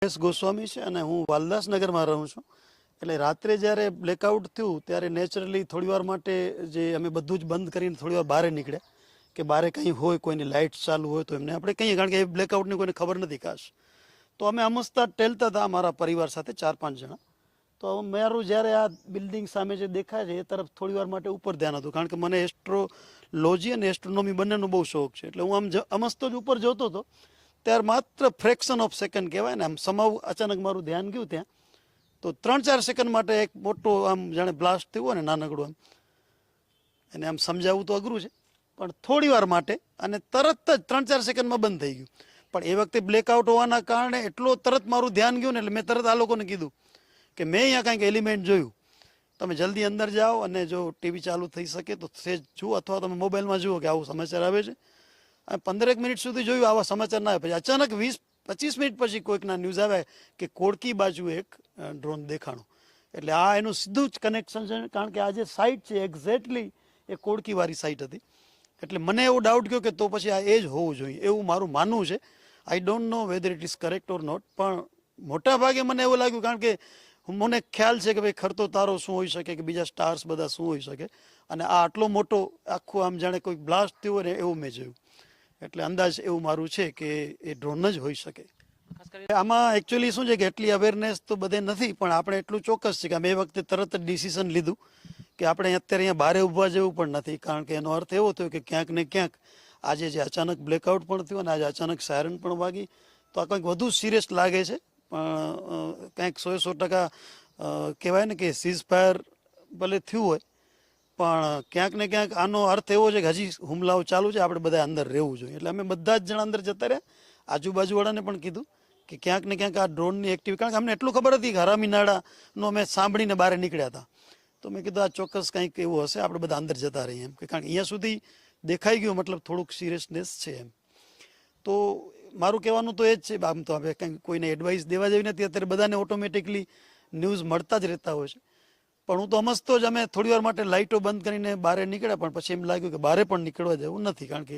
S Goswami છે અને હું વાલદાસનગરમાં રહું છું. એટલે રાત્રે જ્યારે બ્લેકઆઉટ થયું ત્યારે નેચરલી થોડીવાર માટે જે અમે બધું જ બંધ કરીને થોડીવાર બહાર નીકળ્યા કે બહાર કંઈ હોય, કોઈની લાઇટ ચાલુ હોય તો એમને આપણે કહીએ, કારણ કે એ બ્લેકઆઉટની કોઈને ખબર નથી ખાસ. તો અમે અમસ્તા ટેલતા હતા અમારા પરિવાર સાથે 4-5 જણા. તો મારું જ્યારે આ બિલ્ડિંગ સામે જે દેખાય છે એ તરફ થોડીવાર માટે ઉપર ધ્યાન હતું, કારણ કે મને એસ્ટ્રોલોજી અને એસ્ટ્રોનોમી બંનેનો બહુ શોખ છે. એટલે હું અમસ્તો જ ઉપર જોતો હતો ત્યારે માત્ર ફ્રેક્શન ઓફ સેકન્ડ કહેવાય ને, આમ સમાવ અચાનક મારું ધ્યાન ગયું ત્યાં. તો 3-4 સેકન્ડ માટે એક મોટો આમ જાણે બ્લાસ્ટ થયું હોય ને નાનકડું, આમ એને આમ સમજાવવું તો અઘરું છે, પણ થોડી વાર માટે અને તરત જ 3-4 સેકન્ડમાં બંધ થઈ ગયું. પણ એ વખતે બ્લેકઆઉટ હોવાના કારણે એટલો તરત મારું ધ્યાન ગયું ને, એટલે મેં તરત આ લોકોને કીધું કે મેં અહીંયા કાંઈક એલિમેન્ટ જોયું, તમે જલ્દી અંદર જાઓ અને જો ટીવી ચાલુ થઈ શકે તો સેજ જુઓ, અથવા તમે મોબાઈલમાં જુઓ કે આવું સમાચાર આવે છે. 15 મિનિટ સુધી જોયું, આવા સમાચાર ના આવે. પછી અચાનક 20-25 મિનિટ પછી કોઈકના ન્યૂઝ આવે કે કોડકી બાજુ એક ડ્રોન દેખાણું. એટલે આ એનું સીધું જ કનેક્શન છે, કારણ કે આ જે સાઇટ છે એક્ઝેક્ટલી એ કોડકીવાળી સાઇટ હતી. એટલે મને એવો ડાઉટ ગયો કે તો પછી આ એ જ હોવું જોઈએ, એવું મારું માનવું છે. I don't know whether it is correct or not, પણ મોટા ભાગે મને એવું લાગ્યું, કારણ કે મને ખ્યાલ છે કે ભાઈ ખરતો તારો શું હોઈ શકે, કે બીજા સ્ટાર્સ બધા શું હોઈ શકે, અને આ આટલો મોટો આખું આમ જાણે કોઈ બ્લાસ્ટ થયું હોય ને એવું મેં જોયું. એટલે અંદાજ એવું મારું છે કે એ ડ્રોન જ હોઈ શકે. આમાં એકચ્યુઅલી શું છે કે એટલી અવેરનેસ તો બધે નથી, પણ આપણે એટલું ચોક્કસ છે કે અમે એ વખતે તરત જ ડિસિઝન લીધું કે આપણે અત્યારે અહીંયા બહાર ઊભા જેવું પણ નથી, કારણ કે એનો અર્થ એવો થયો કે ક્યાંક ને ક્યાંક આજે જે અચાનક બ્લેકઆઉટ પણ થયું અને આજે અચાનક સાયરન પણ વાગી, તો આ કંઈક વધુ સિરિયસ લાગે છે. પણ કંઈક 100% કહેવાય ને કે સીઝ ફાયર ભલે થયું હોય, પણ ક્યાંક ને ક્યાંક આનો અર્થ એવો છે કે હજી હુમલાઓ ચાલુ છે, આપણે બધા અંદર રહેવું જોઈએ. એટલે અમે બધા જ જણા અંદર જતા રહ્યા. આજુબાજુવાળાને પણ કીધું કે ક્યાંક ને ક્યાંક આ ડ્રોનની એક્ટિવિટી, કારણ કે અમને એટલું ખબર હતી કે હરામી નાડાનો અમે સાંભળીને બહાર નીકળ્યા હતા. તો મેં કીધું આ ચોક્કસ કંઈક એવું હશે, આપણે બધા અંદર જતા રહીએ એમ, કે કારણ કે અહીંયા સુધી દેખાઈ ગયું, મતલબ થોડુંક સિરિયસનેસ છે એમ. તો મારું કહેવાનું તો એ જ છે. આમ તો હવે કંઈ કોઈને એડવાઇસ દેવા જેવી નથી, અત્યારે બધાને ઓટોમેટિકલી ન્યૂઝ મળતા જ રહેતા હોય છે. પણ હું તો સમજતો જ અમે થોડી વાર માટે લાઇટો બંધ કરીને બહાર નીકળ્યા, પણ પછી એમ લાગ્યું કે બહાર પણ નીકળવા જેવું નથી, કારણ કે